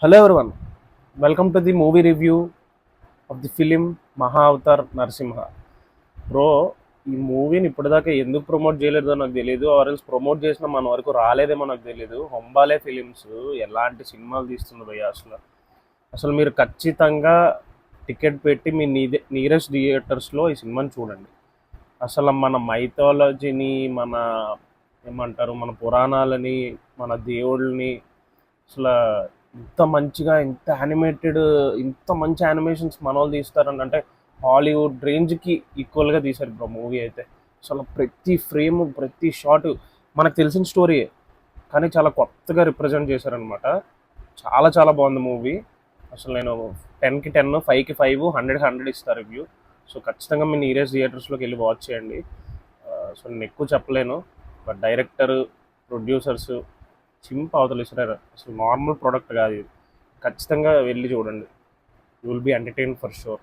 Hello everyone, welcome to the movie review of the film మహా Avatar Narasimha. Bro, ఈ మూవీని ఇప్పటిదాకా ఎందుకు ప్రమోట్ చేయలేదో నాకు తెలియదు, ఆర్ఎల్స్ ప్రమోట్ చేసిన మన వరకు రాలేదేమో నాకు తెలియదు. హొంబాలే ఫిలిమ్స్ ఎలాంటి సినిమాలు తీస్తుంది భయ్య అసలు. అసలు మీరు ఖచ్చితంగా టికెట్ పెట్టి మీ నియరెస్ట్ థియేటర్స్లో ఈ సినిమాని చూడండి. అసలు మన మైథాలజీని, మన ఏమంటారు, మన పురాణాలని, మన దేవుళ్ళని అసలు ఇంత మంచిగా, ఇంత మంచి యానిమేషన్స్ మన వాళ్ళు తీస్తారని అంటే హాలీవుడ్ రేంజ్కి ఈక్వల్గా తీశారు బ్రో మూవీ అయితే. అసలు ప్రతి ఫ్రేమ్, ప్రతి షాట్ మనకు తెలిసిన స్టోరీయే, కానీ చాలా కొత్తగా రిప్రజెంట్ చేశారనమాట. చాలా చాలా బాగుంది మూవీ. అసలు నేను 10కి 10, 5కి 5, 100కి 100 ఇస్తాను రివ్యూ. సో ఖచ్చితంగా మీ నీరియస్ థియేటర్స్లోకి వెళ్ళి వాచ్ చేయండి. సో నేను ఎక్కువ చెప్పలేను, బట్ డైరెక్టర్, ప్రొడ్యూసర్స్ అవతల ఇస్తారు. అసలు నార్మల్ ప్రోడక్ట్ కాదు ఇది. ఖచ్చితంగా వెళ్ళి చూడండి. You will be entertain for sure.